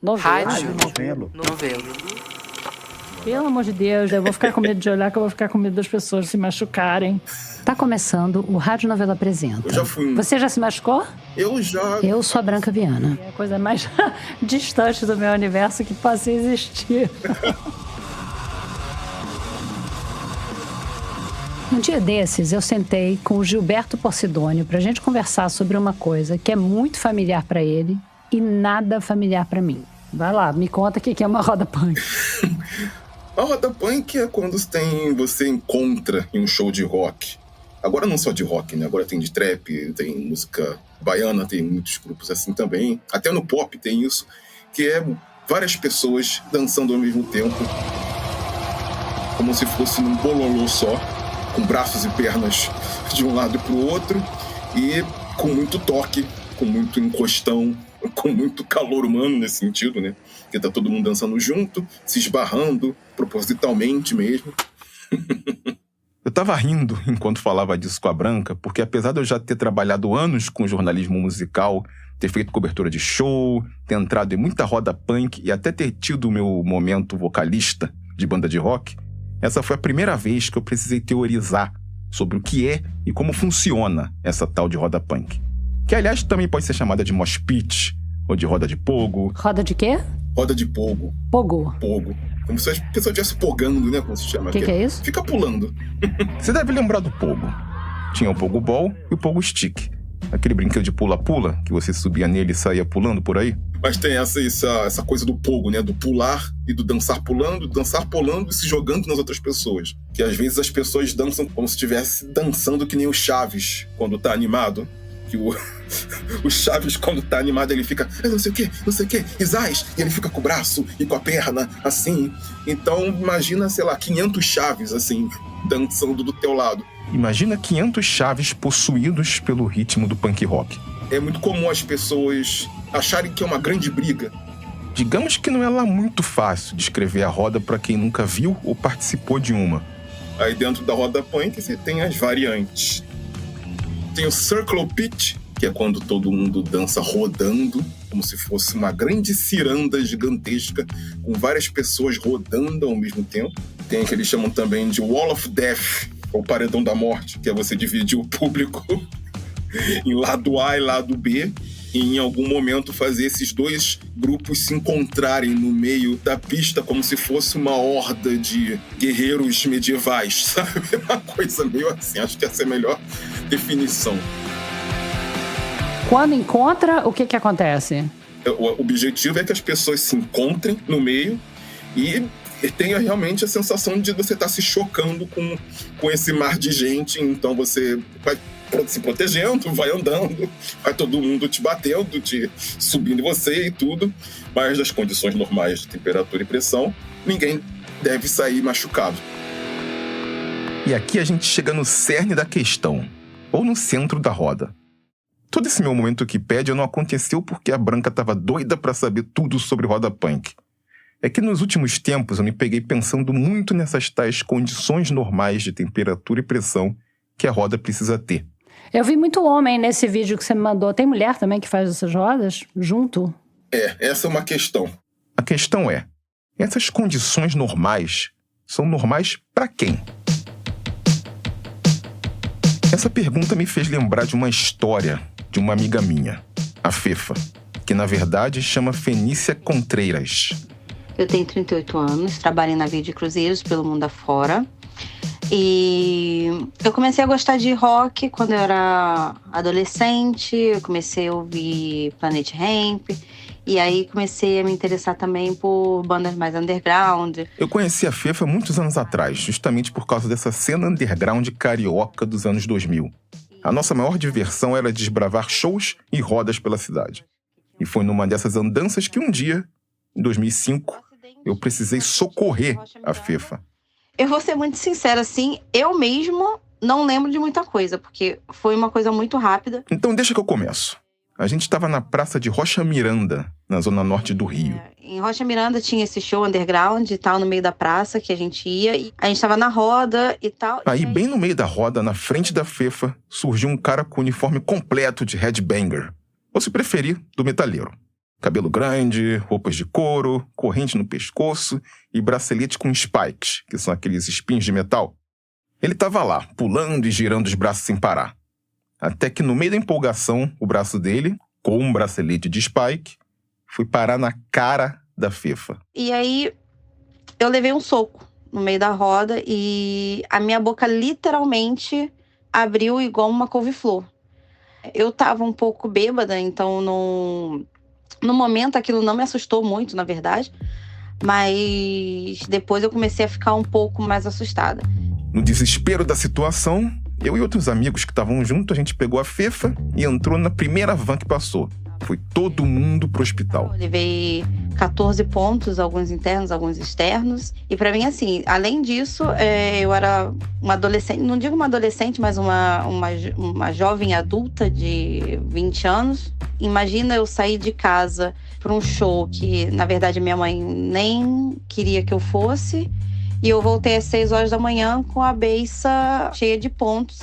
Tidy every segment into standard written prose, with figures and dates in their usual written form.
Rádio. Novelo. Pelo amor de Deus, eu vou ficar com medo de olhar, que eu vou ficar com medo das pessoas se machucarem. Tá começando o Rádio Novela Apresenta. Eu já fui. Você já se machucou? Eu já. Eu sou a Branca Viana. É a coisa mais distante do meu universo que possa existir. Um dia desses, eu sentei com o Gilberto Porcidônio pra gente conversar sobre uma coisa que é muito familiar pra ele e nada familiar pra mim. Vai lá, me conta o que é uma roda punk. A roda punk é quando você encontra em um show de rock. Agora não só de rock, né? Agora tem de trap, tem música baiana, tem muitos grupos assim também. Até no pop tem isso, que é várias pessoas dançando ao mesmo tempo, como se fosse num bololô só, com braços e pernas de um lado pro outro, e com muito toque, com muito encostão, com muito calor humano nesse sentido, né? Porque tá todo mundo dançando junto, se esbarrando, propositalmente mesmo. Eu tava rindo enquanto falava disso com a Branca, porque apesar de eu já ter trabalhado anos com jornalismo musical, ter feito cobertura de show, ter entrado em muita roda punk e até ter tido o meu momento vocalista de banda de rock, essa foi a primeira vez que eu precisei teorizar sobre o que é e como funciona essa tal de roda punk. Que, aliás, também pode ser chamada de mosh pit, ou de roda de pogo. Roda de quê? Roda de pogo. Pogo. Pogo. Como se a pessoa estivesse pogando, né? Como se chama. O que é isso? Fica pulando. Você deve lembrar do pogo. Tinha o pogo ball e o pogo stick. Aquele brinquedo de pula-pula, que você subia nele e saía pulando por aí. Mas tem essa coisa do pogo, né? Do pular e do dançar pulando e se jogando nas outras pessoas. Que às vezes as pessoas dançam como se estivesse dançando que nem o Chaves, quando tá animado. Que o Chaves, quando tá animado, ele fica não sei o que, Isais, e ele fica com o braço e com a perna, assim. Então, imagina, sei lá, 500 Chaves, assim, dançando do teu lado. Imagina 500 Chaves possuídos pelo ritmo do punk rock. É muito comum as pessoas acharem que é uma grande briga. Digamos que não é lá muito fácil descrever a roda para quem nunca viu ou participou de uma. Aí dentro da roda punk você tem as variantes. Tem o Circle Pit, que é quando todo mundo dança rodando, como se fosse uma grande ciranda gigantesca, com várias pessoas rodando ao mesmo tempo. Tem o que eles chamam também de Wall of Death, ou Paredão da Morte, que é você dividir o público em lado A e lado B, e em algum momento fazer esses dois grupos se encontrarem no meio da pista como se fosse uma horda de guerreiros medievais, sabe? Uma coisa meio assim, acho que essa é a melhor definição. Quando encontra, o que acontece? O objetivo é que as pessoas se encontrem no meio e tenha realmente a sensação de você estar se chocando com esse mar de gente, então você vai se protegendo, vai andando, vai todo mundo te batendo, te subindo em você e tudo, mas nas condições normais de temperatura e pressão, ninguém deve sair machucado. E aqui a gente chega no cerne da questão, ou no centro da roda. Todo esse meu momento Wikipédia não aconteceu porque a Branca estava doida para saber tudo sobre roda punk. É que nos últimos tempos eu me peguei pensando muito nessas tais condições normais de temperatura e pressão que a roda precisa ter. Eu vi muito homem nesse vídeo que você me mandou. Tem mulher também que faz essas rodas junto? Essa é uma questão. A questão é, essas condições normais são normais para quem? Essa pergunta me fez lembrar de uma história de uma amiga minha, a Fefa, que na verdade chama Fenícia Contreiras. Eu tenho 38 anos, trabalho em navio de cruzeiros pelo mundo afora. E eu comecei a gostar de rock quando eu era adolescente. Eu comecei a ouvir Planet Hemp. E aí comecei a me interessar também por bandas mais underground. Eu conheci a Fefa muitos anos atrás, justamente por causa dessa cena underground carioca dos anos 2000. A nossa maior diversão era desbravar shows e rodas pela cidade. E foi numa dessas andanças que um dia, em 2005, eu precisei socorrer a Fefa. Eu vou ser muito sincera, assim, eu mesmo não lembro de muita coisa, porque foi uma coisa muito rápida. Então deixa que eu começo. A gente estava na praça de Rocha Miranda, na zona norte do Rio. Em Rocha Miranda tinha esse show underground e tal, no meio da praça que a gente ia. E a gente estava na roda e tal. Aí, bem no meio da roda, na frente da Fefa, surgiu um cara com uniforme completo de headbanger. Ou se preferir, do metaleiro. Cabelo grande, roupas de couro, corrente no pescoço e bracelete com spikes, que são aqueles espinhos de metal. Ele estava lá, pulando e girando os braços sem parar. Até que no meio da empolgação, o braço dele, com um bracelete de spike, foi parar na cara da Fefa. E aí eu levei um soco no meio da roda e a minha boca literalmente abriu igual uma couve-flor. Eu tava um pouco bêbada, então no momento aquilo não me assustou muito, na verdade. Mas depois eu comecei a ficar um pouco mais assustada. No desespero da situação, eu e outros amigos que estavam juntos, a gente pegou a Fefa e entrou na primeira van que passou. Foi todo mundo pro hospital. Eu levei 14 pontos, alguns internos, alguns externos. E pra mim, assim, além disso, eu era uma adolescente, não digo uma adolescente, mas uma jovem adulta de 20 anos. Imagina eu sair de casa para um show que, na verdade, minha mãe nem queria que eu fosse. E eu voltei às 6 horas da manhã com a beiça cheia de pontos.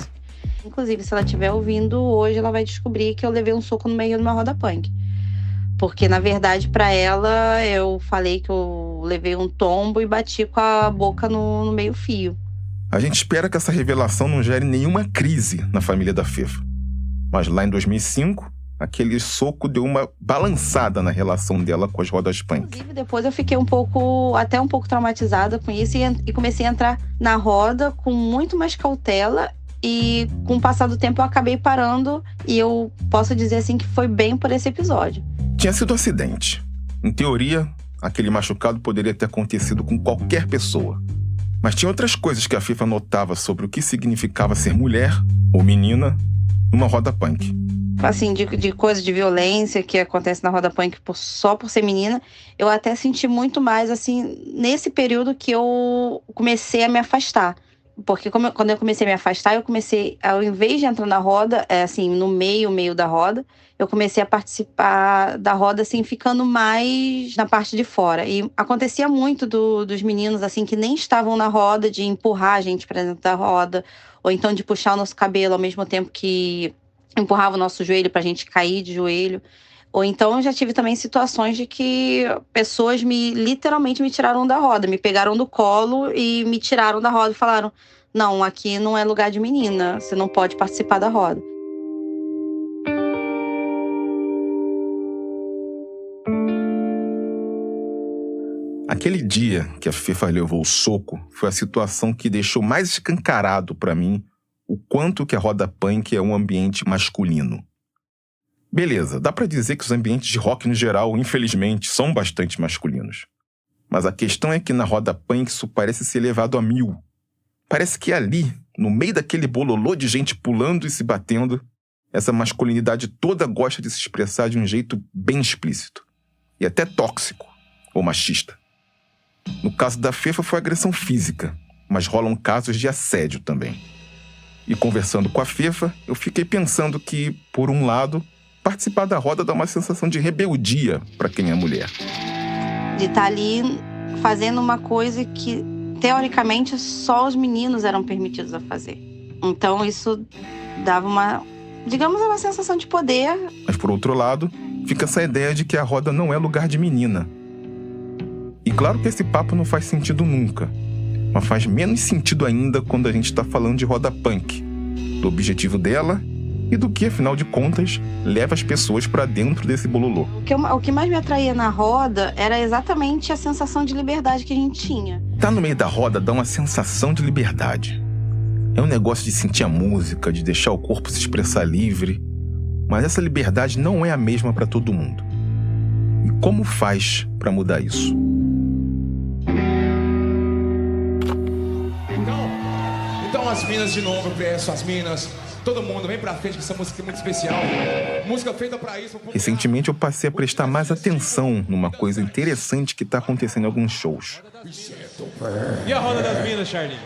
Inclusive, se ela estiver ouvindo hoje, ela vai descobrir que eu levei um soco no meio de uma roda punk. Porque, na verdade, para ela, eu falei que eu levei um tombo e bati com a boca no meio fio. A gente espera que essa revelação não gere nenhuma crise na família da Fefa. Mas lá em 2005, aquele soco deu uma balançada na relação dela com as rodas punk. Inclusive, depois eu fiquei até um pouco traumatizada com isso e comecei a entrar na roda com muito mais cautela. E com o passar do tempo eu acabei parando e eu posso dizer assim que foi bem por esse episódio. Tinha sido um acidente. Em teoria, aquele machucado poderia ter acontecido com qualquer pessoa. Mas tinha outras coisas que a Fefa notava sobre o que significava ser mulher ou menina numa roda punk. Assim, de coisa de violência que acontece na roda punk só por ser menina, eu até senti muito mais, assim, nesse período que eu comecei a me afastar. Porque quando eu comecei a me afastar, eu comecei, ao invés de entrar na roda, assim, no meio da roda, eu comecei a participar da roda, assim, ficando mais na parte de fora. E acontecia muito dos meninos, assim, que nem estavam na roda, de empurrar a gente pra dentro da roda, ou então de puxar o nosso cabelo ao mesmo tempo que empurrava o nosso joelho pra gente cair de joelho. Ou então eu já tive também situações de que pessoas literalmente me tiraram da roda, me pegaram do colo e me tiraram da roda e falaram: não, aqui não é lugar de menina, você não pode participar da roda. Aquele dia que a Fefa levou o soco foi a situação que deixou mais escancarado para mim o quanto que a roda punk é um ambiente masculino. Beleza, dá pra dizer que os ambientes de rock no geral, infelizmente, são bastante masculinos. Mas a questão é que na roda punk isso parece ser levado a 1000. Parece que ali, no meio daquele bololô de gente pulando e se batendo, essa masculinidade toda gosta de se expressar de um jeito bem explícito. E até tóxico, ou machista. No caso da Fefa foi agressão física, mas rolam casos de assédio também. E conversando com a Fefa, eu fiquei pensando que, por um lado, participar da roda dá uma sensação de rebeldia para quem é mulher. De estar ali fazendo uma coisa que, teoricamente, só os meninos eram permitidos a fazer. Então isso dava uma sensação de poder. Mas por outro lado, fica essa ideia de que a roda não é lugar de menina. E claro que esse papo não faz sentido nunca. Mas faz menos sentido ainda quando a gente está falando de roda punk, do objetivo dela e do que, afinal de contas, leva as pessoas para dentro desse bololô. O que mais me atraía na roda era exatamente a sensação de liberdade que a gente tinha. Tá no meio da roda dá uma sensação de liberdade. É um negócio de sentir a música, de deixar o corpo se expressar livre. Mas essa liberdade não é a mesma para todo mundo. E como faz para mudar isso? Então as minas de novo, eu peço as minas... Todo mundo, vem pra frente, que essa música é muito especial. Música feita pra isso. Recentemente eu passei a prestar mais atenção numa coisa interessante que tá acontecendo em alguns shows. E a roda das minas, Charlie?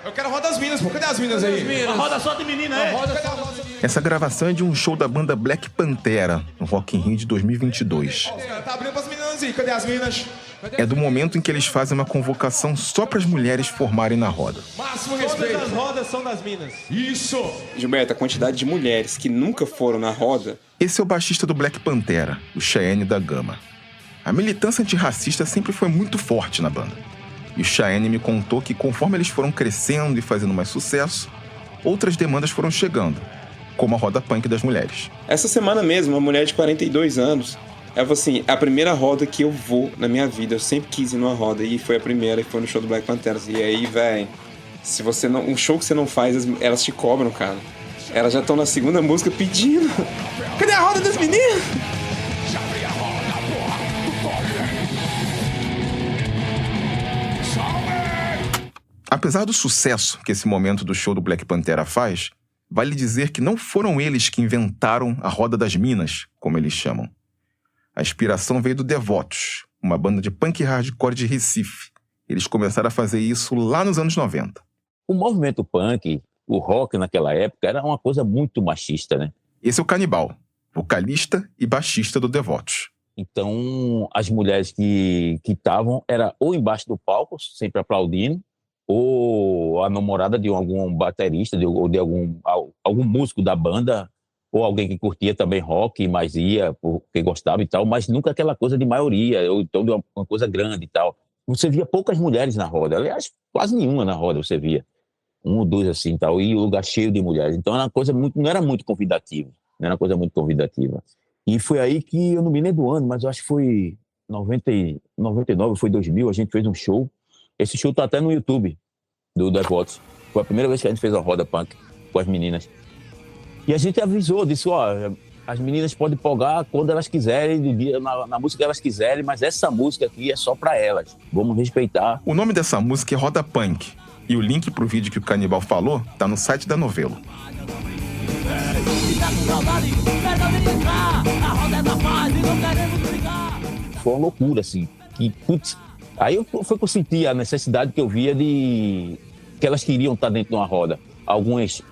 Eu quero a roda das minas, pô. Cadê as minas aí? A roda só de menina, é? Essa gravação é de um show da banda Black Pantera, no Rock in Rio de 2022. Tá abrindo pras meninas Franzi, cadê as minas? É do momento em que eles fazem uma convocação só para as mulheres formarem na roda. Máximo respeito. Todas as rodas são das minas. Isso! Gilberto, a quantidade de mulheres que nunca foram na roda... Esse é o baixista do Black Pantera, o Cheyenne da Gama. A militância antirracista sempre foi muito forte na banda. E o Cheyenne me contou que conforme eles foram crescendo e fazendo mais sucesso, outras demandas foram chegando, como a roda punk das mulheres. Essa semana mesmo, uma mulher de 42 anos... Ela falou assim, a primeira roda que eu vou na minha vida, eu sempre quis ir numa roda, e foi a primeira, e foi no show do Black Panthers. E aí, velho, se você não... Um show que você não faz, elas te cobram, cara. Elas já estão na segunda música pedindo. Cadê a roda das meninas? Apesar do sucesso que esse momento do show do Black Pantera faz, vale dizer que não foram eles que inventaram a Roda das Minas, como eles chamam. A inspiração veio do Devotos, uma banda de punk hardcore de Recife. Eles começaram a fazer isso lá nos anos 90. O movimento punk, o rock naquela época, era uma coisa muito machista, né? Esse é o Canibal, vocalista e baixista do Devotos. Então, as mulheres que estavam, era ou embaixo do palco, sempre aplaudindo, ou a namorada de algum baterista, ou de algum músico da banda, ou alguém que curtia também rock, mas ia porque gostava e tal, mas nunca aquela coisa de maioria, ou então de uma coisa grande e tal. Você via poucas mulheres na roda, aliás, quase nenhuma na roda você via. Um ou dois assim e tal, e o lugar cheio de mulheres. Então era uma coisa não era muito convidativa, não era uma coisa muito convidativa. E foi aí que, eu não me lembro do ano, mas eu acho que foi 99, foi 2000, a gente fez um show. Esse show tá até no YouTube, do Devotos. Foi a primeira vez que a gente fez uma roda punk com as meninas. E a gente avisou, disse, as meninas podem polgar quando elas quiserem, na música que elas quiserem, mas essa música aqui é só pra elas. Vamos respeitar. O nome dessa música é Roda Punk. E o link pro vídeo que o Canibal falou tá no site da Novelo. Foi uma loucura, assim. Aí foi que eu senti a necessidade que eu via de que elas queriam estar dentro de uma roda. Algumas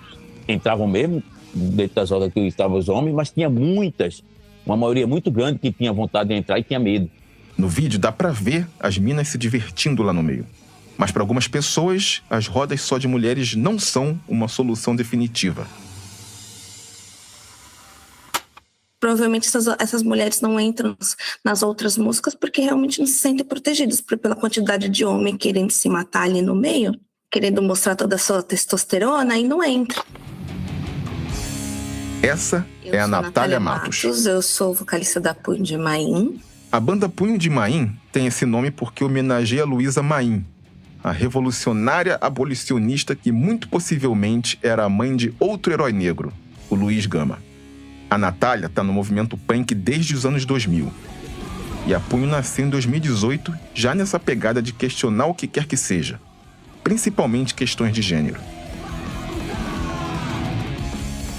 entravam mesmo dentro das rodas que estavam os homens, mas tinha muitas, uma maioria muito grande que tinha vontade de entrar e tinha medo. No vídeo dá pra ver as minas se divertindo lá no meio. Mas para algumas pessoas, as rodas só de mulheres não são uma solução definitiva. Provavelmente essas mulheres não entram nas outras músicas porque realmente não se sentem protegidas pela quantidade de homem querendo se matar ali no meio, querendo mostrar toda a sua testosterona, e não entra. Essa é a Natália Matos. Eu sou vocalista da Punho de Maim. A banda Punho de Maim tem esse nome porque homenageia Luísa Maim, a revolucionária abolicionista que muito possivelmente era a mãe de outro herói negro, o Luiz Gama. A Natália está no movimento punk desde os anos 2000. E a Punho nasceu em 2018, já nessa pegada de questionar o que quer que seja, principalmente questões de gênero.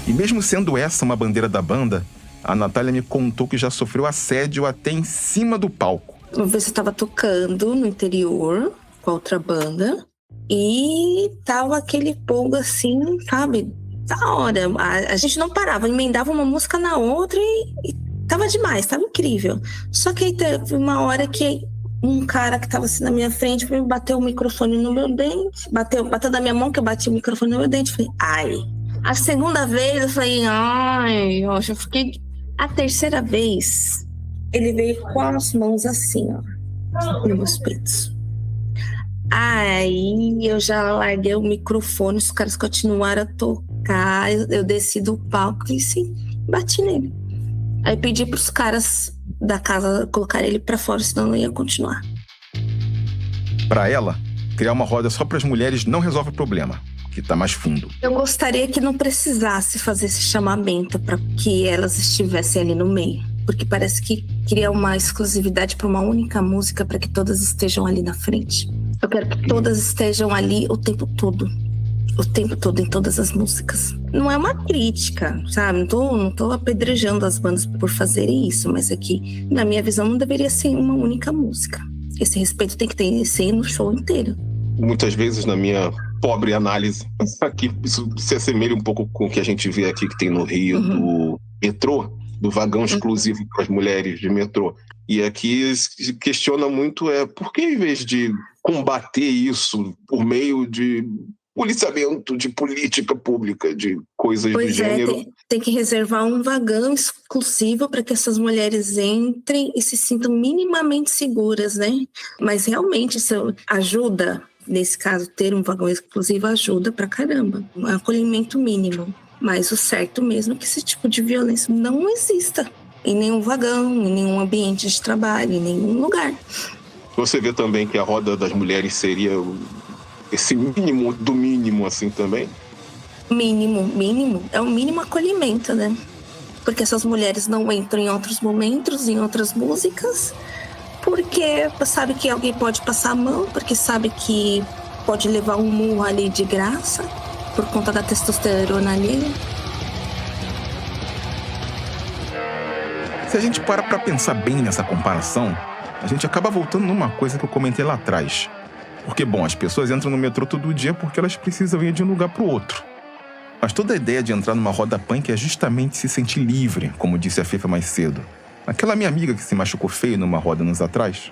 E mesmo sendo essa uma bandeira da banda, a Natália me contou que já sofreu assédio até em cima do palco. Uma vez eu estava tocando no interior com a outra banda e tava aquele povo assim, sabe? Da hora. A gente não parava, emendava uma música na outra e tava demais, tava incrível. Só que aí teve uma hora que um cara que tava assim na minha frente bateu o microfone no meu dente, bateu na minha mão que eu bati o microfone no meu dente. Falei, ai. A segunda vez eu falei, ai, eu fiquei. A terceira vez, ele veio com as mãos assim, ó, nos meus peitos. Aí eu já larguei o microfone, os caras continuaram a tocar, eu desci do palco e sim, bati nele. Aí pedi pros caras da casa colocar ele pra fora, senão não ia continuar. Para ela, criar uma roda só para as mulheres não resolve o problema, que tá mais fundo. Eu gostaria que não precisasse fazer esse chamamento para que elas estivessem ali no meio, porque parece que cria uma exclusividade para uma única música para que todas estejam ali na frente. Eu quero que todas estejam ali o tempo todo em todas as músicas. Não é uma crítica, sabe? Não tô apedrejando as bandas por fazerem isso, mas é que, na minha visão, não deveria ser uma única música. Esse respeito tem que ser no show inteiro. Muitas vezes, na minha pobre análise, aqui, isso se assemelha um pouco com o que a gente vê aqui que tem no Rio, do metrô, do vagão exclusivo para as mulheres de metrô. E aqui se questiona muito por que, em vez de combater isso por meio de policiamento, de política pública, de coisas do gênero... Tem que reservar um vagão exclusivo para que essas mulheres entrem e se sintam minimamente seguras, né? Mas realmente isso ajuda, nesse caso, ter um vagão exclusivo ajuda pra caramba. Um acolhimento mínimo. Mas o certo mesmo é que esse tipo de violência não exista em nenhum vagão, em nenhum ambiente de trabalho, em nenhum lugar. Você vê também que a roda das mulheres seria esse mínimo do mínimo, assim, também? Mínimo. É o mínimo acolhimento, né? Porque essas mulheres não entram em outros momentos, em outras músicas, porque sabe que alguém pode passar a mão, porque sabe que pode levar um murro ali de graça, por conta da testosterona alheia. Se a gente para pra pensar bem nessa comparação, a gente acaba voltando numa coisa que eu comentei lá atrás. Porque, bom, as pessoas entram no metrô todo dia porque elas precisam ir de um lugar pro outro. Mas toda a ideia de entrar numa roda punk é justamente se sentir livre, como disse a Fefa mais cedo. Aquela minha amiga que se machucou feio numa roda anos atrás.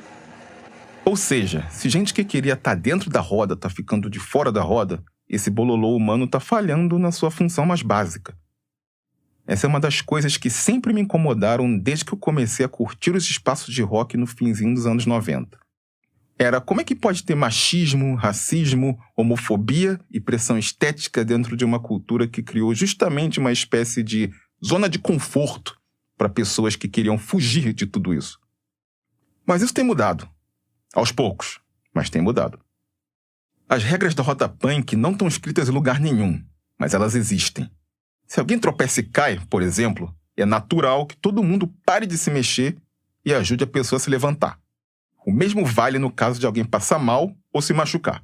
Ou seja, se gente que queria estar dentro da roda tá ficando de fora da roda, esse bololô humano tá falhando na sua função mais básica. Essa é uma das coisas que sempre me incomodaram desde que eu comecei a curtir os espaços de rock no finzinho dos anos 90. Era como é que pode ter machismo, racismo, homofobia e pressão estética dentro de uma cultura que criou justamente uma espécie de zona de conforto para pessoas que queriam fugir de tudo isso. Mas isso tem mudado. Aos poucos, mas tem mudado. As regras da roda punk não estão escritas em lugar nenhum, mas elas existem. Se alguém tropeça e cai, por exemplo, é natural que todo mundo pare de se mexer e ajude a pessoa a se levantar. O mesmo vale no caso de alguém passar mal ou se machucar.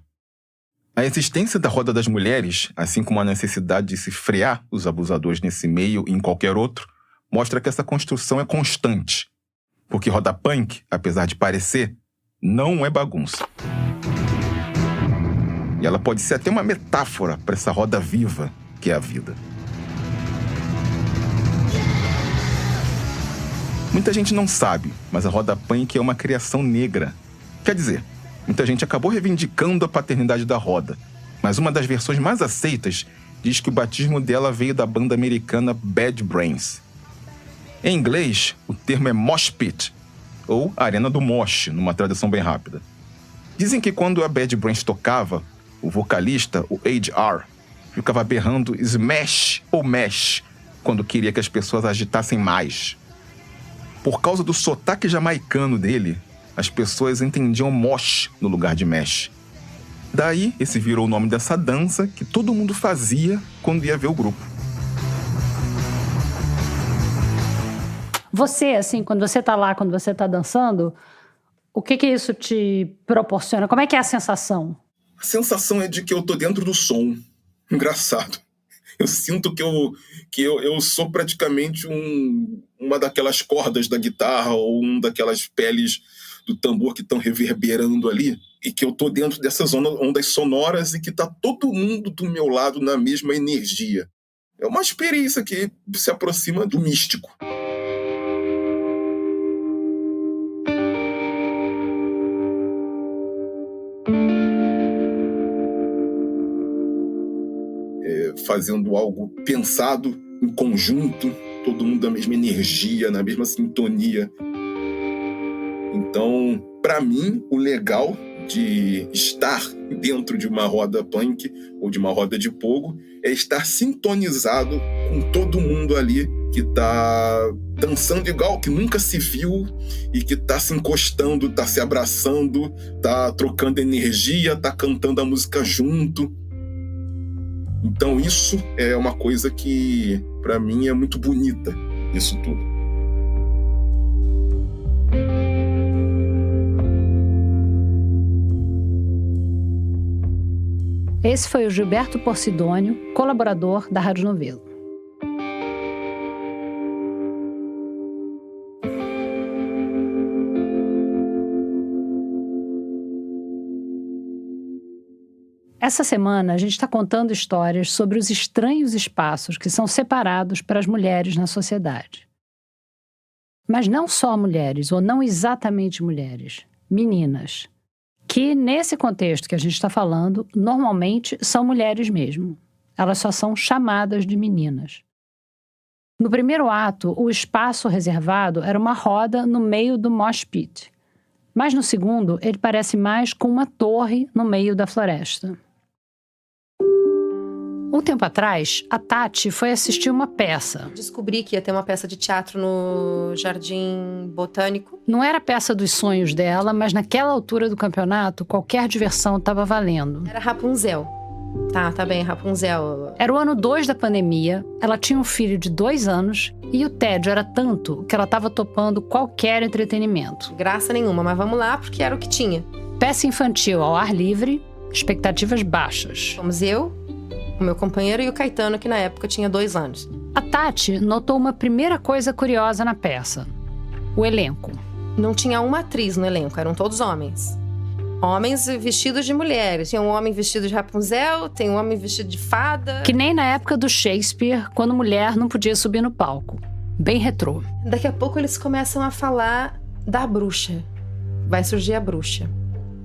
A existência da roda das mulheres, assim como a necessidade de se frear os abusadores nesse meio e em qualquer outro, mostra que essa construção é constante. Porque roda punk, apesar de parecer, não é bagunça. E ela pode ser até uma metáfora para essa roda viva que é a vida. Muita gente não sabe, mas a roda punk é uma criação negra. Quer dizer, muita gente acabou reivindicando a paternidade da roda, mas uma das versões mais aceitas diz que o batismo dela veio da banda americana Bad Brains. Em inglês, o termo é mosh pit, ou arena do mosh, numa tradução bem rápida. Dizem que quando a Bad Brains tocava, o vocalista, o HR, ficava berrando smash ou mash, quando queria que as pessoas agitassem mais. Por causa do sotaque jamaicano dele, as pessoas entendiam mosh no lugar de mesh. Daí, esse virou o nome dessa dança que todo mundo fazia quando ia ver o grupo. Você, assim, quando você tá lá, quando você tá dançando, o que isso te proporciona? Como é que é a sensação? A sensação é de que eu tô dentro do som. Engraçado. Eu sinto que eu sou praticamente uma daquelas cordas da guitarra ou daquelas peles do tambor que estão reverberando ali, e que eu tô dentro dessas ondas sonoras e que tá todo mundo do meu lado na mesma energia. É uma experiência que se aproxima do místico. Fazendo algo pensado em conjunto, todo mundo da mesma energia, na mesma sintonia. Então, para mim, o legal de estar dentro de uma roda punk ou de uma roda de pogo é estar sintonizado com todo mundo ali que tá dançando igual, que nunca se viu e que tá se encostando, tá se abraçando, tá trocando energia, tá cantando a música junto. Então isso é uma coisa que, para mim, é muito bonita, isso tudo. Esse foi o Gilberto Porcidônio, colaborador da Rádio Novelo. Essa semana, a gente está contando histórias sobre os estranhos espaços que são separados para as mulheres na sociedade. Mas não só mulheres, ou não exatamente mulheres, meninas. Que, nesse contexto que a gente está falando, normalmente são mulheres mesmo. Elas só são chamadas de meninas. No primeiro ato, o espaço reservado era uma roda no meio do mosh pit. Mas no segundo, ele parece mais com uma torre no meio da floresta. Um tempo atrás, a Tati foi assistir uma peça. Descobri que ia ter uma peça de teatro no Jardim Botânico. Não era a peça dos sonhos dela, mas naquela altura do campeonato, qualquer diversão estava valendo. Era Rapunzel. Tá bem, Rapunzel. Era o ano 2 da pandemia, ela tinha um filho de 2 anos e o tédio era tanto que ela estava topando qualquer entretenimento. Graça nenhuma, mas vamos lá porque era o que tinha. Peça infantil ao ar livre, expectativas baixas. Fomos eu, o meu companheiro e o Caetano, que na época tinha 2 anos. A Tati notou uma primeira coisa curiosa na peça: o elenco. Não tinha uma atriz no elenco, eram todos homens. Homens vestidos de mulheres. Tinha um homem vestido de Rapunzel, tem um homem vestido de fada. Que nem na época do Shakespeare, quando mulher não podia subir no palco. Bem retrô. Daqui a pouco eles começam a falar da bruxa. Vai surgir a bruxa.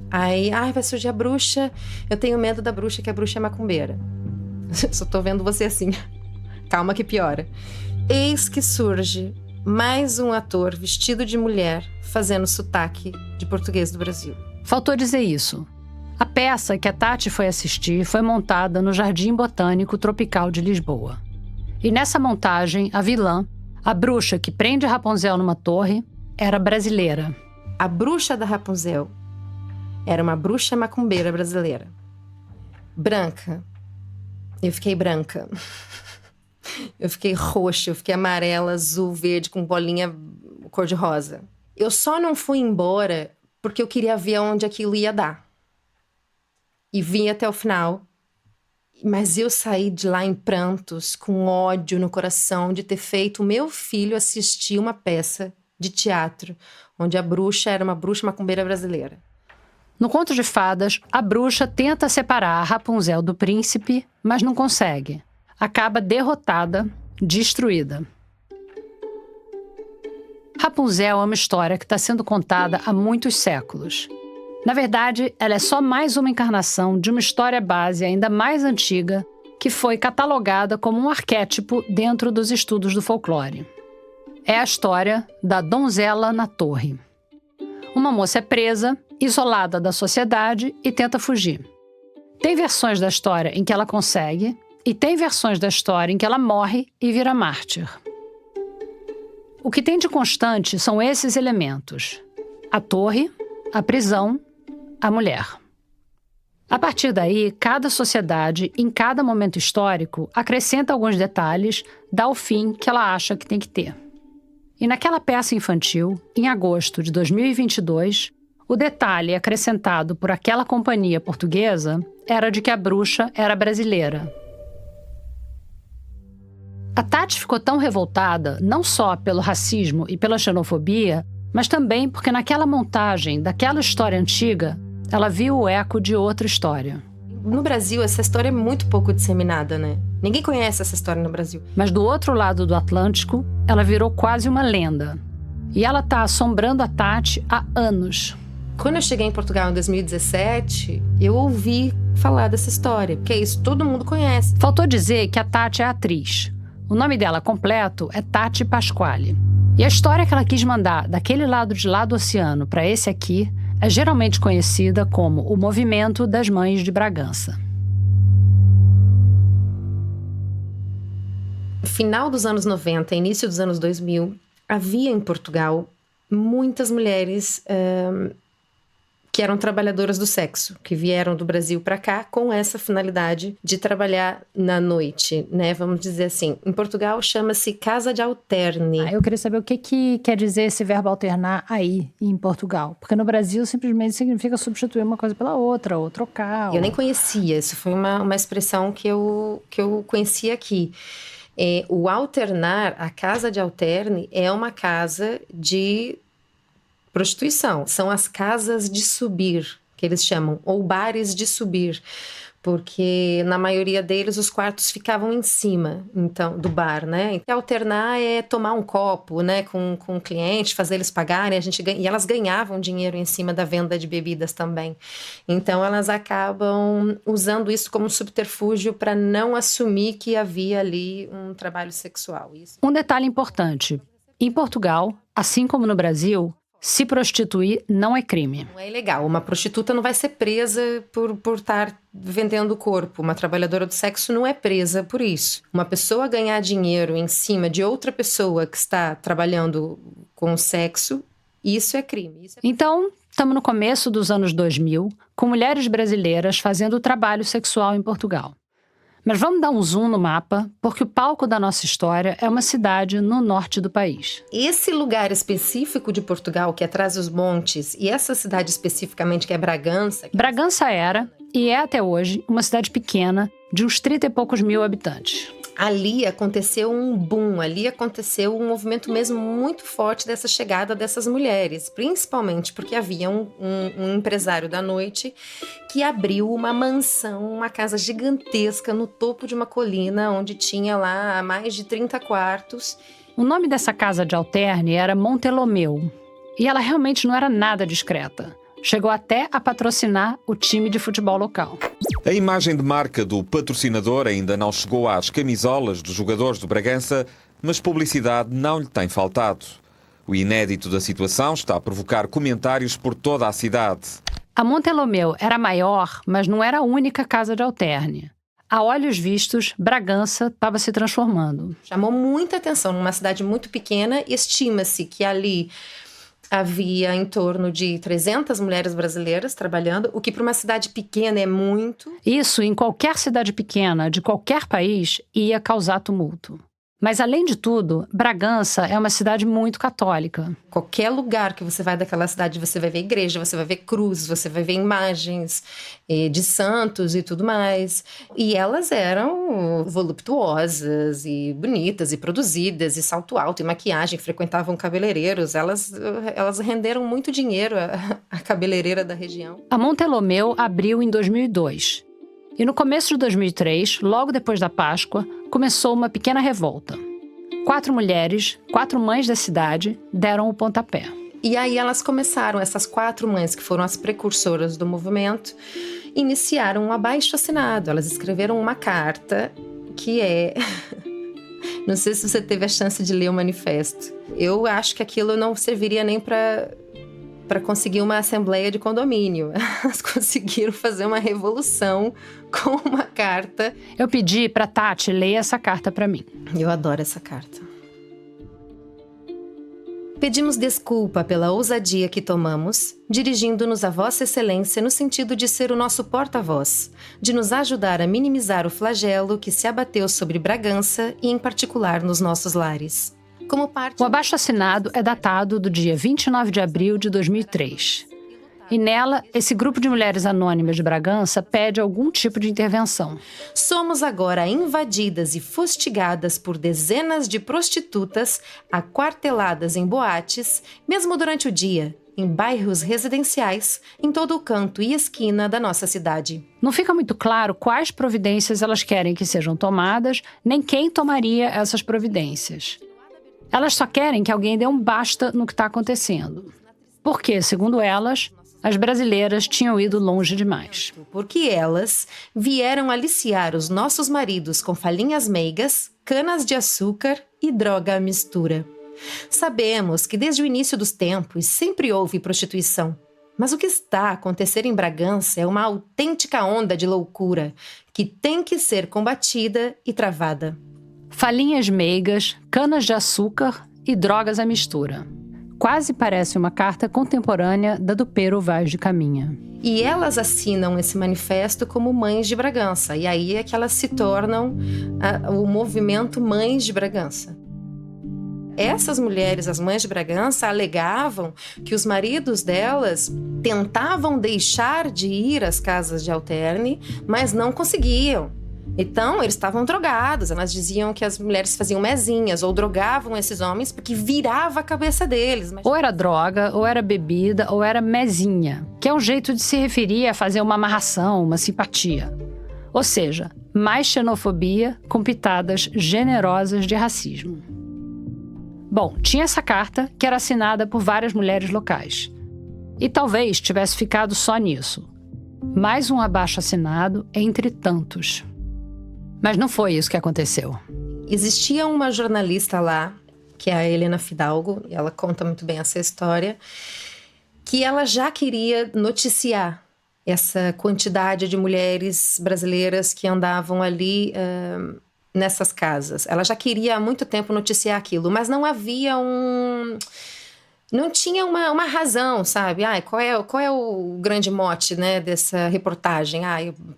Aí, vai surgir a bruxa. Eu tenho medo da bruxa, que a bruxa é macumbeira. Só tô vendo você assim. Calma que piora. Eis que surge mais um ator vestido de mulher fazendo sotaque de português do Brasil. Faltou dizer isso. A peça que a Tati foi assistir foi montada no Jardim Botânico Tropical de Lisboa. E nessa montagem, a vilã, a bruxa que prende a Rapunzel numa torre, era brasileira. A bruxa da Rapunzel era uma bruxa macumbeira brasileira. Branca. Eu fiquei branca. Eu fiquei roxa, eu fiquei amarela, azul, verde, com bolinha cor-de-rosa. Eu só não fui embora porque eu queria ver onde aquilo ia dar. E vim até o final. Mas eu saí de lá em prantos, com ódio no coração de ter feito o meu filho assistir uma peça de teatro onde a bruxa era uma bruxa macumbeira brasileira. No Conto de Fadas, a bruxa tenta separar a Rapunzel do príncipe, mas não consegue. Acaba derrotada, destruída. Rapunzel é uma história que está sendo contada há muitos séculos. Na verdade, ela é só mais uma encarnação de uma história base ainda mais antiga que foi catalogada como um arquétipo dentro dos estudos do folclore. É a história da donzela na torre. Uma moça é presa, isolada da sociedade e tenta fugir. Tem versões da história em que ela consegue e tem versões da história em que ela morre e vira mártir. O que tem de constante são esses elementos: a torre, a prisão, a mulher. A partir daí, cada sociedade, em cada momento histórico, acrescenta alguns detalhes, dá o fim que ela acha que tem que ter. E naquela peça infantil, em agosto de 2022, o detalhe acrescentado por aquela companhia portuguesa era de que a bruxa era brasileira. A Tati ficou tão revoltada, não só pelo racismo e pela xenofobia, mas também porque naquela montagem daquela história antiga, ela viu o eco de outra história. No Brasil, essa história é muito pouco disseminada, né? Ninguém conhece essa história no Brasil. Mas do outro lado do Atlântico, ela virou quase uma lenda. E ela tá assombrando a Tati há anos. Quando eu cheguei em Portugal em 2017, eu ouvi falar dessa história, porque isso todo mundo conhece. Faltou dizer que a Tati é atriz. O nome dela completo é Tati Pasquale. E a história que ela quis mandar daquele lado de lá do oceano para esse aqui é geralmente conhecida como o Movimento das Mães de Bragança. No final dos anos 90, início dos anos 2000, havia em Portugal muitas mulheres que eram trabalhadoras do sexo, que vieram do Brasil para cá com essa finalidade de trabalhar na noite, né? Vamos dizer assim. Em Portugal chama-se casa de alterne. Eu queria saber o que quer dizer esse verbo alternar aí, em Portugal. Porque no Brasil simplesmente significa substituir uma coisa pela outra, ou trocar. Eu nem conhecia, isso foi uma expressão que eu conheci aqui. O alternar, a casa de alterne, é uma casa de prostituição. São as casas de subir, que eles chamam, ou bares de subir. Porque na maioria deles os quartos ficavam em cima, então, do bar, né? E alternar é tomar um copo, né, com o cliente, fazer eles pagarem, e elas ganhavam dinheiro em cima da venda de bebidas também. Então elas acabam usando isso como subterfúgio para não assumir que havia ali um trabalho sexual. Um detalhe importante: em Portugal, assim como no Brasil, se prostituir não é crime. Não é ilegal. Uma prostituta não vai ser presa por estar vendendo o corpo. Uma trabalhadora do sexo não é presa por isso. Uma pessoa ganhar dinheiro em cima de outra pessoa que está trabalhando com sexo, isso é crime. Então, estamos no começo dos anos 2000, com mulheres brasileiras fazendo trabalho sexual em Portugal. Mas vamos dar um zoom no mapa, porque o palco da nossa história é uma cidade no norte do país. Esse lugar específico de Portugal, que é Trás-os-Montes, e essa cidade especificamente, que é Bragança... Bragança era, e é até hoje, uma cidade pequena, de uns 30 e poucos mil habitantes. Ali aconteceu um boom, ali aconteceu um movimento mesmo muito forte dessa chegada dessas mulheres, principalmente porque havia um empresário da noite que abriu uma mansão, uma casa gigantesca no topo de uma colina, onde tinha lá mais de 30 quartos. O nome dessa casa de alterne era Montelomeu, e ela realmente não era nada discreta. Chegou até a patrocinar o time de futebol local. A imagem de marca do patrocinador ainda não chegou às camisolas dos jogadores do Bragança, mas publicidade não lhe tem faltado. O inédito da situação está a provocar comentários por toda a cidade. A Montelomeu era maior, mas não era a única casa de alterne. A olhos vistos, Bragança estava se transformando. Chamou muita atenção. Numa cidade muito pequena, estima-se que ali havia em torno de 300 mulheres brasileiras trabalhando, o que para uma cidade pequena é muito. Isso, em qualquer cidade pequena, de qualquer país, ia causar tumulto. Mas, além de tudo, Bragança é uma cidade muito católica. Qualquer lugar que você vai daquela cidade, você vai ver igreja, você vai ver cruzes, você vai ver imagens de santos e tudo mais. E elas eram voluptuosas e bonitas e produzidas, e salto alto e maquiagem, frequentavam cabeleireiros. Elas renderam muito dinheiro à cabeleireira da região. A Montelomeu abriu em 2002. E no começo de 2003, logo depois da Páscoa, começou uma pequena revolta. 4 mulheres, 4 mães da cidade, deram o pontapé. E aí elas começaram, essas 4 mães que foram as precursoras do movimento, iniciaram um abaixo-assinado. Elas escreveram uma carta que é... Não sei se você teve a chance de ler o manifesto. Eu acho que aquilo não serviria nem para conseguir uma assembleia de condomínio. Elas conseguiram fazer uma revolução com uma carta. Eu pedi para Tati ler essa carta para mim. Eu adoro essa carta. Pedimos desculpa pela ousadia que tomamos, dirigindo-nos a Vossa Excelência no sentido de ser o nosso porta-voz, de nos ajudar a minimizar o flagelo que se abateu sobre Bragança e, em particular, nos nossos lares. O abaixo-assinado é datado do dia 29 de abril de 2003. E nela, esse grupo de mulheres anônimas de Bragança pede algum tipo de intervenção. Somos agora invadidas e fustigadas por dezenas de prostitutas aquarteladas em boates, mesmo durante o dia, em bairros residenciais, em todo o canto e esquina da nossa cidade. Não fica muito claro quais providências elas querem que sejam tomadas, nem quem tomaria essas providências. Elas só querem que alguém dê um basta no que está acontecendo. Porque, segundo elas, as brasileiras tinham ido longe demais. Porque elas vieram aliciar os nossos maridos com falinhas meigas, canas de açúcar e droga à mistura. Sabemos que desde o início dos tempos sempre houve prostituição. Mas o que está a acontecer em Bragança é uma autêntica onda de loucura que tem que ser combatida e travada. Falinhas meigas, canas de açúcar e drogas à mistura. Quase parece uma carta contemporânea da do Pero Vaz de Caminha. E elas assinam esse manifesto como Mães de Bragança. E aí é que elas se tornam o movimento Mães de Bragança. Essas mulheres, as Mães de Bragança, alegavam que os maridos delas tentavam deixar de ir às casas de alterne, mas não conseguiam. Então, eles estavam drogados. Elas diziam que as mulheres faziam mezinhas ou drogavam esses homens porque virava a cabeça deles. Ou era droga, ou era bebida, ou era mezinha, que é um jeito de se referir a fazer uma amarração, uma simpatia. Ou seja, mais xenofobia com pitadas generosas de racismo. Bom, tinha essa carta que era assinada por várias mulheres locais. E talvez tivesse ficado só nisso. Mais um abaixo-assinado entre tantos. Mas não foi isso que aconteceu. Existia uma jornalista lá, que é a Helena Fidalgo, e ela conta muito bem essa história, que ela já queria noticiar essa quantidade de mulheres brasileiras que andavam ali nessas casas. Ela já queria há muito tempo noticiar aquilo, mas não havia não tinha uma razão, sabe? Qual é o grande mote, né, dessa reportagem?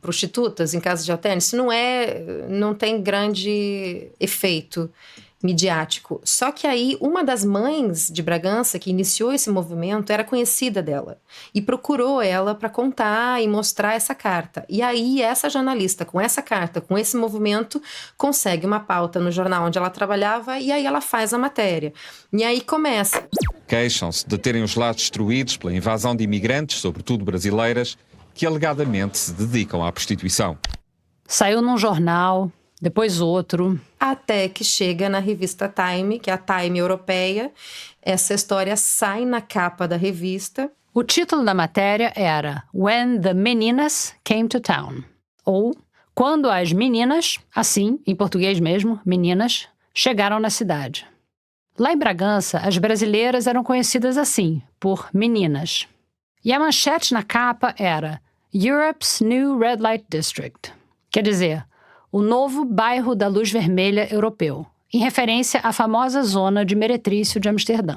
Prostitutas em casa de hotel? Isso não tem grande efeito midiático. Só que aí uma das mães de Bragança que iniciou esse movimento era conhecida dela e procurou ela para contar e mostrar essa carta. E aí essa jornalista com essa carta, com esse movimento, consegue uma pauta no jornal onde ela trabalhava e aí ela faz a matéria. E aí começa. Queixam-se de terem os lares destruídos pela invasão de imigrantes, sobretudo brasileiras, que alegadamente se dedicam à prostituição. Saiu num jornal, depois outro. Até que chega na revista Time, que é a Time europeia. Essa história sai na capa da revista. O título da matéria era When the Meninas Came to Town. Ou Quando as Meninas, assim, em português mesmo, meninas, chegaram na cidade. Lá em Bragança, as brasileiras eram conhecidas assim, por meninas. E a manchete na capa era Europe's New Red Light District. Quer dizer, o novo bairro da luz vermelha europeu, em referência à famosa zona de Meretrício de Amsterdã.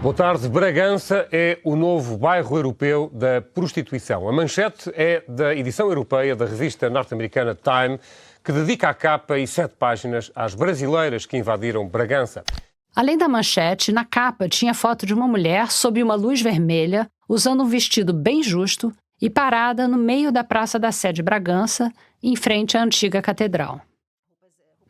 Boa tarde. Bragança é o novo bairro europeu da prostituição. A manchete é da edição europeia da revista norte-americana Time, que dedica a capa e 7 páginas às brasileiras que invadiram Bragança. Além da manchete, na capa tinha foto de uma mulher sob uma luz vermelha, usando um vestido bem justo e parada no meio da Praça da Sé de Bragança, em frente à antiga catedral.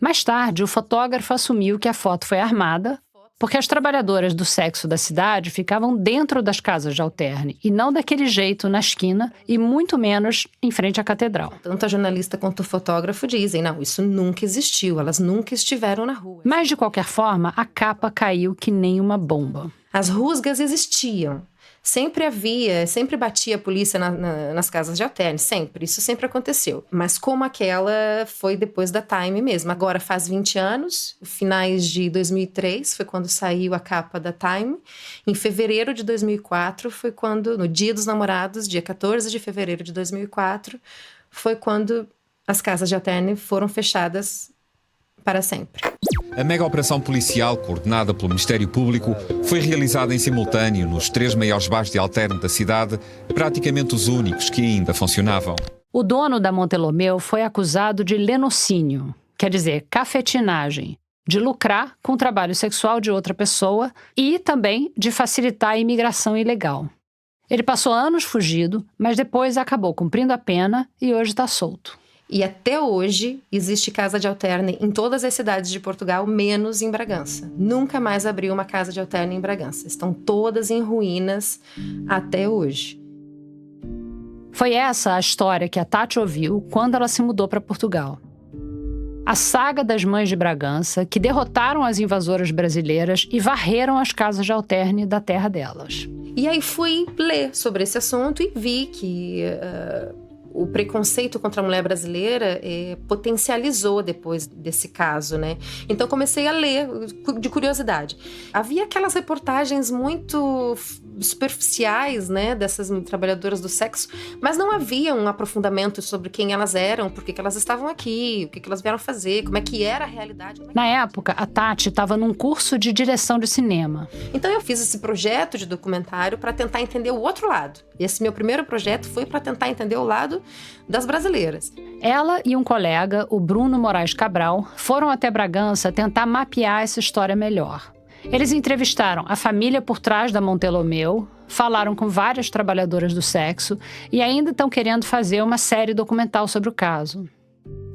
Mais tarde, o fotógrafo assumiu que a foto foi armada, porque as trabalhadoras do sexo da cidade ficavam dentro das casas de alterne, e não daquele jeito na esquina, e muito menos em frente à catedral. Tanto a jornalista quanto o fotógrafo dizem, não, isso nunca existiu, elas nunca estiveram na rua. Mas, de qualquer forma, a capa caiu que nem uma bomba. As rusgas existiam. Sempre batia a polícia nas casas de alterne, sempre. Isso sempre aconteceu. Mas como aquela foi depois da Time mesmo. Agora faz 20 anos, finais de 2003, foi quando saiu a capa da Time. Em fevereiro de 2004, foi quando, no Dia dos Namorados, dia 14 de fevereiro de 2004, foi quando as casas de alterne foram fechadas para sempre. A mega operação policial, coordenada pelo Ministério Público, foi realizada em simultâneo nos 3 maiores bairros de alterne da cidade, praticamente os únicos que ainda funcionavam. O dono da Montelomeu foi acusado de lenocínio, quer dizer, cafetinagem, de lucrar com o trabalho sexual de outra pessoa e também de facilitar a imigração ilegal. Ele passou anos fugido, mas depois acabou cumprindo a pena e hoje está solto. E até hoje existe casa de alterne em todas as cidades de Portugal, menos em Bragança. Nunca mais abriu uma casa de alterne em Bragança. Estão todas em ruínas até hoje. Foi essa a história que a Tati ouviu quando ela se mudou para Portugal. A saga das mães de Bragança, que derrotaram as invasoras brasileiras e varreram as casas de alterne da terra delas. E aí fui ler sobre esse assunto e vi que o preconceito contra a mulher brasileira potencializou depois desse caso, né? Então comecei a ler de curiosidade. Havia aquelas reportagens muito superficiais, né, dessas trabalhadoras do sexo, mas não havia um aprofundamento sobre quem elas eram, por que elas estavam aqui, o que elas vieram fazer, como é que era a realidade. Na época, a Tati estava num curso de direção de cinema. Então eu fiz esse projeto de documentário para tentar entender o outro lado. Esse meu primeiro projeto foi para tentar entender o lado das brasileiras. Ela e um colega, o Bruno Moraes Cabral, foram até Bragança tentar mapear essa história melhor. Eles entrevistaram a família por trás da Montelomeu, falaram com várias trabalhadoras do sexo e ainda estão querendo fazer uma série documental sobre o caso.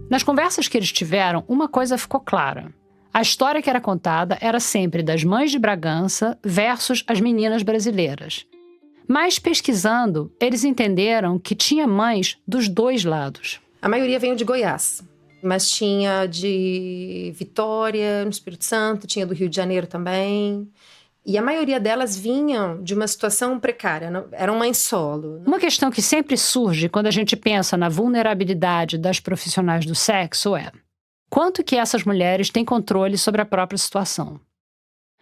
Nas conversas que eles tiveram, uma coisa ficou clara. A história que era contada era sempre das mães de Bragança versus as meninas brasileiras. Mas pesquisando, eles entenderam que tinha mães dos dois lados. A maioria veio de Goiás, mas tinha de Vitória, no Espírito Santo, tinha do Rio de Janeiro também. E a maioria delas vinham de uma situação precária, eram mães solo. Uma questão que sempre surge quando a gente pensa na vulnerabilidade das profissionais do sexo é: quanto que essas mulheres têm controle sobre a própria situação?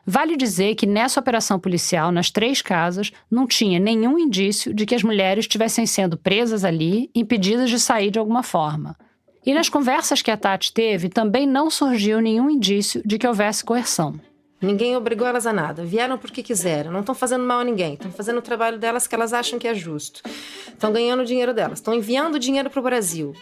Vale dizer que nessa operação policial, nas 3 casas, não tinha nenhum indício de que as mulheres estivessem sendo presas ali, impedidas de sair de alguma forma. E nas conversas que a Tati teve, também não surgiu nenhum indício de que houvesse coerção. Ninguém obrigou elas a nada. Vieram porque quiseram. Não estão fazendo mal a ninguém. Estão fazendo o trabalho delas que elas acham que é justo. Estão ganhando o dinheiro delas. Estão enviando dinheiro para o Brasil.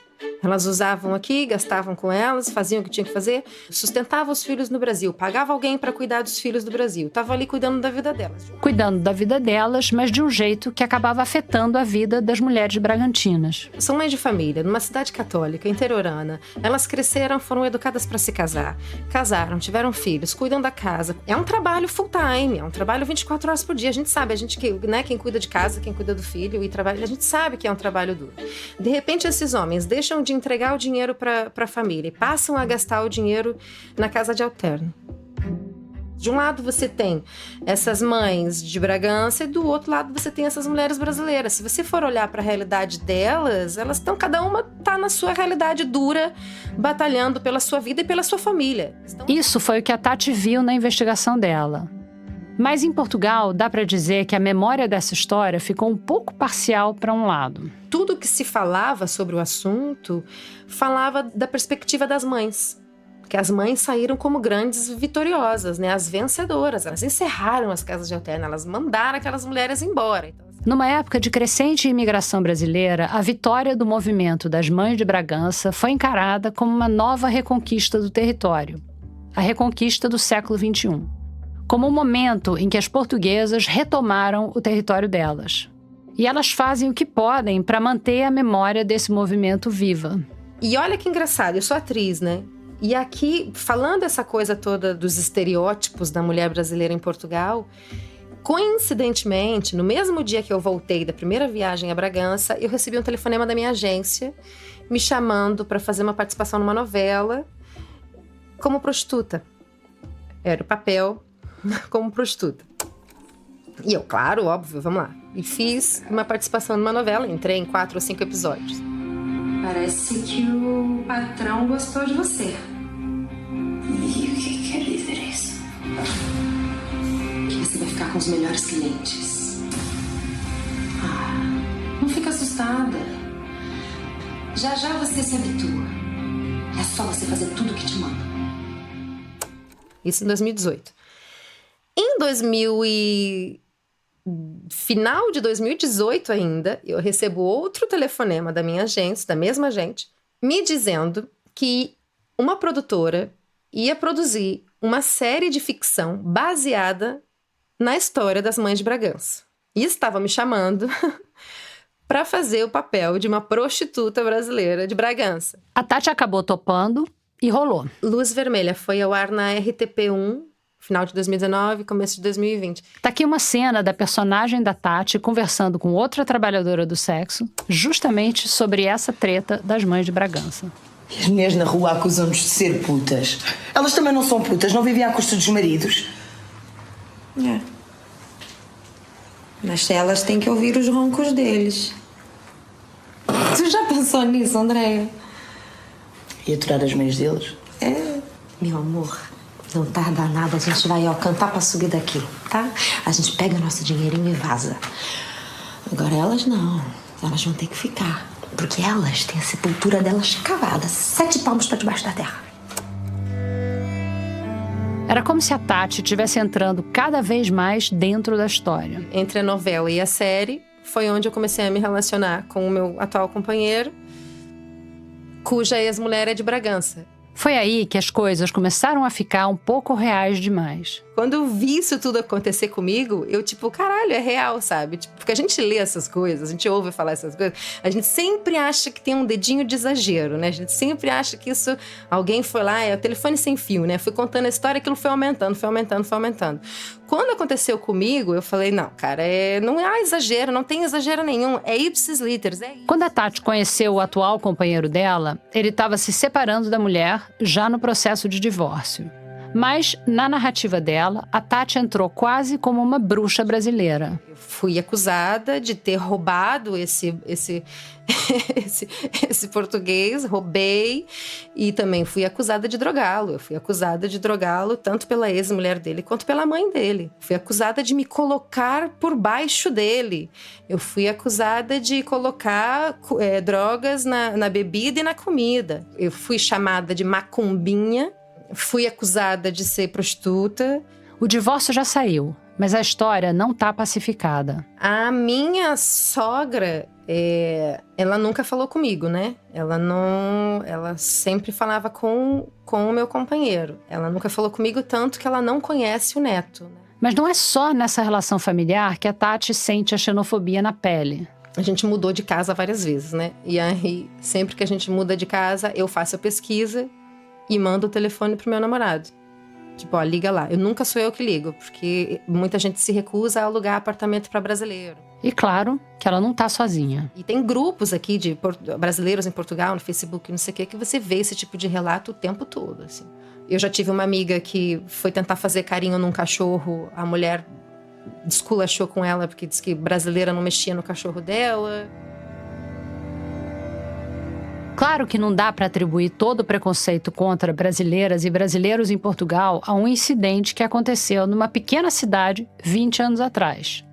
Elas usavam aqui, gastavam com elas, faziam o que tinham que fazer, sustentavam os filhos no Brasil, pagavam alguém para cuidar dos filhos do Brasil. Estavam ali cuidando da vida delas. Cuidando da vida delas, mas de um jeito que acabava afetando a vida das mulheres bragantinas. São mães de família, numa cidade católica, interiorana. Elas cresceram, foram educadas para se casar. Casaram, tiveram filhos, cuidam da casa. É um trabalho full time, é um trabalho 24 horas por dia. A gente sabe, quem cuida de casa, quem cuida do filho e trabalha, a gente sabe que é um trabalho duro. De repente, esses homens deixam de entregar o dinheiro para a família e passam a gastar o dinheiro na casa de alterno. De um lado você tem essas mães de Bragança e do outro lado você tem essas mulheres brasileiras. Se você for olhar para a realidade delas, elas estão, cada uma está na sua realidade dura, batalhando pela sua vida e pela sua família. Isso foi o que a Tati viu na investigação dela. Mas em Portugal, dá para dizer que a memória dessa história ficou um pouco parcial para um lado. Tudo que se falava sobre o assunto falava da perspectiva das mães. Que as mães saíram como grandes vitoriosas, né? As vencedoras. Elas encerraram as casas de alterno, elas mandaram aquelas mulheres embora. Então, numa época de crescente imigração brasileira, a vitória do movimento das Mães de Bragança foi encarada como uma nova reconquista do território. A reconquista do século XXI. Como um momento em que as portuguesas retomaram o território delas. E elas fazem o que podem para manter a memória desse movimento viva. E olha que engraçado, eu sou atriz, né? E aqui, falando essa coisa toda dos estereótipos da mulher brasileira em Portugal, coincidentemente, no mesmo dia que eu voltei da primeira viagem a Bragança, eu recebi um telefonema da minha agência me chamando para fazer uma participação numa novela como prostituta. Era o papel como prostituta. E eu, claro, óbvio, vamos lá. E fiz uma participação numa novela, entrei em 4 ou 5 episódios. Parece que o patrão gostou de você. E o que quer dizer isso? Que você vai ficar com os melhores clientes. Não fica assustada. Já já você se habitua. É só você fazer tudo o que te manda. Isso em 2018. Em final de 2018 ainda, eu recebo outro telefonema da minha agência, da mesma agente, me dizendo que uma produtora ia produzir uma série de ficção baseada na história das Mães de Bragança. E estava me chamando para fazer o papel de uma prostituta brasileira de Bragança. A Tati acabou topando e rolou. Luz Vermelha foi ao ar na RTP1, final de 2019, começo de 2020. Tá aqui uma cena da personagem da Tati conversando com outra trabalhadora do sexo, justamente sobre essa treta das Mães de Bragança. As mulheres na rua acusam-nos de ser putas. Elas também não são putas, não vivem à custa dos maridos. É. Mas elas têm que ouvir os roncos deles. Tu já pensou nisso, Andréia? E aturar as mães deles? É. Meu amor, não tarda nada, a gente vai cantar pra subir daqui, tá? A gente pega nosso dinheirinho e vaza. Agora elas não. Elas vão ter que ficar. Porque elas têm a sepultura delas cavada 7 palmos pra debaixo da terra. Era como se a Tati estivesse entrando cada vez mais dentro da história. Entre a novela e a série, foi onde eu comecei a me relacionar com o meu atual companheiro, cuja ex-mulher é de Bragança. Foi aí que as coisas começaram a ficar um pouco reais demais. Quando eu vi isso tudo acontecer comigo, eu caralho, é real, sabe? Porque a gente lê essas coisas, a gente ouve falar essas coisas, a gente sempre acha que tem um dedinho de exagero, né? A gente sempre acha que isso, alguém foi lá, é o telefone sem fio, né? Fui contando a história, aquilo foi aumentando, foi aumentando, foi aumentando. Quando aconteceu comigo, eu falei, não, cara, não há exagero, não tem exagero nenhum, é ipsis literis. Quando a Tati conheceu o atual companheiro dela, ele estava se separando da mulher já no processo de divórcio. Mas, na narrativa dela, a Tati entrou quase como uma bruxa brasileira. Eu fui acusada de ter roubado esse português, roubei, e também fui acusada de drogá-lo. Eu fui acusada de drogá-lo tanto pela ex-mulher dele quanto pela mãe dele. Fui acusada de me colocar por baixo dele. Eu fui acusada de colocar drogas na bebida e na comida. Eu fui chamada de macumbinha. Fui acusada de ser prostituta. O divórcio já saiu, mas a história não tá pacificada. A minha sogra, ela nunca falou comigo, né? Ela sempre falava com o meu companheiro. Ela nunca falou comigo, tanto que ela não conhece o neto. Mas não é só nessa relação familiar que a Tati sente a xenofobia na pele. A gente mudou de casa várias vezes, né? E aí, sempre que a gente muda de casa, eu faço a pesquisa e mando o telefone pro meu namorado. Tipo, ó, liga lá. Nunca sou eu que ligo, porque muita gente se recusa a alugar apartamento para brasileiro. E claro que ela não tá sozinha. E tem grupos aqui de brasileiros em Portugal, no Facebook, não sei o que você vê esse tipo de relato o tempo todo, assim. Eu já tive uma amiga que foi tentar fazer carinho num cachorro, a mulher desculachou com ela porque disse que brasileira não mexia no cachorro dela. Claro que não dá para atribuir todo o preconceito contra brasileiras e brasileiros em Portugal a um incidente que aconteceu numa pequena cidade 20 anos atrás.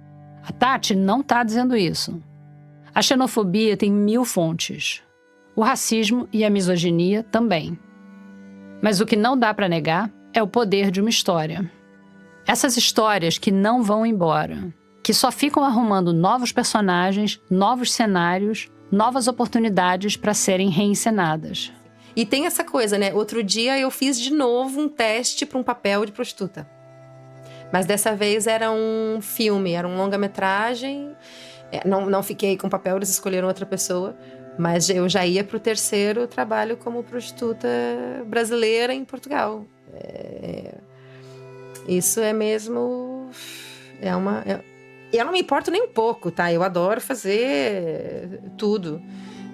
A Tati não está dizendo isso. A xenofobia tem 1000 fontes. O racismo e a misoginia também. Mas o que não dá para negar é o poder de uma história. Essas histórias que não vão embora, que só ficam arrumando novos personagens, novos cenários, novas oportunidades para serem reencenadas. E tem essa coisa, né? Outro dia eu fiz de novo um teste para um papel de prostituta. Mas dessa vez era um filme, era um longa-metragem. Não fiquei com papel, eles escolheram outra pessoa. Mas eu já ia para o 3º trabalho como prostituta brasileira em Portugal. Isso é mesmo... Eu não me importo nem um pouco, tá? Eu adoro fazer tudo.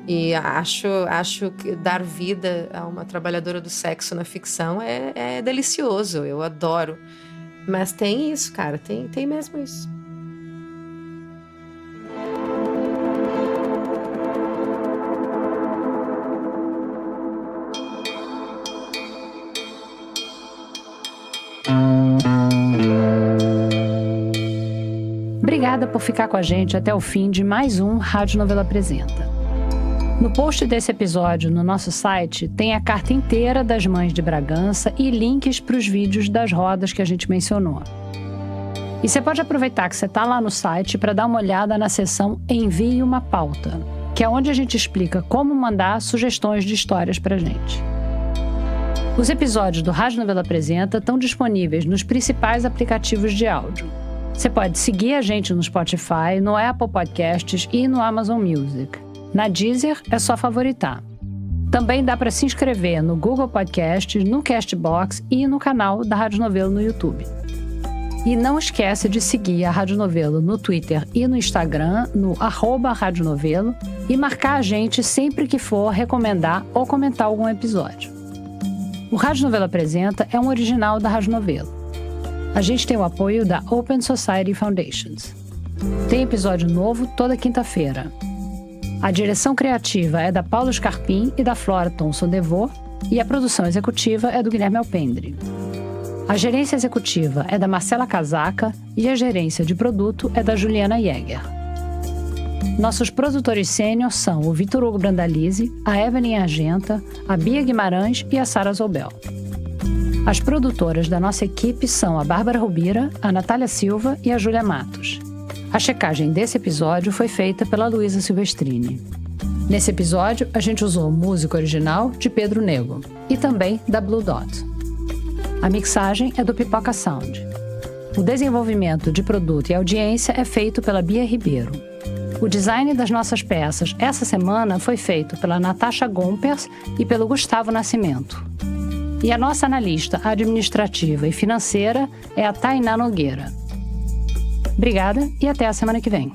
E acho que dar vida a uma trabalhadora do sexo na ficção é delicioso. Eu adoro. Mas tem isso, cara. Tem mesmo isso. Obrigada por ficar com a gente até o fim de mais um Rádio Novela Apresenta. No post desse episódio, no nosso site, tem a carta inteira das Mães de Bragança e links para os vídeos das rodas que a gente mencionou. E você pode aproveitar que você está lá no site para dar uma olhada na seção Envie uma Pauta, que é onde a gente explica como mandar sugestões de histórias para a gente. Os episódios do Rádio Novela Apresenta estão disponíveis nos principais aplicativos de áudio. Você pode seguir a gente no Spotify, no Apple Podcasts e no Amazon Music. Na Deezer é só favoritar. Também dá para se inscrever no Google Podcasts, no Castbox e no canal da Rádio Novelo no YouTube. E não esquece de seguir a Rádio Novelo no Twitter e no Instagram, no @radionovelo, e marcar a gente sempre que for recomendar ou comentar algum episódio. O Rádio Novelo Apresenta é um original da Rádio Novelo. A gente tem o apoio da Open Society Foundations. Tem episódio novo toda quinta-feira. A direção criativa é da Paulo Scarpim e da Flora Thomson-Devaux, e a produção executiva é do Guilherme Alpendre. A gerência executiva é da Marcela Casaca e a gerência de produto é da Juliana Jäger. Nossos produtores sênior são o Vitor Hugo Brandalize, a Evelyn Argenta, a Bia Guimarães e a Sara Zobel. As produtoras da nossa equipe são a Bárbara Rubira, a Natália Silva e a Júlia Matos. A checagem desse episódio foi feita pela Luísa Silvestrini. Nesse episódio, a gente usou música original de Pedro Nego e também da Blue Dot. A mixagem é do Pipoca Sound. O desenvolvimento de produto e audiência é feito pela Bia Ribeiro. O design das nossas peças essa semana foi feito pela Natasha Gompers e pelo Gustavo Nascimento. E a nossa analista administrativa e financeira é a Tainá Nogueira. Obrigada e até a semana que vem.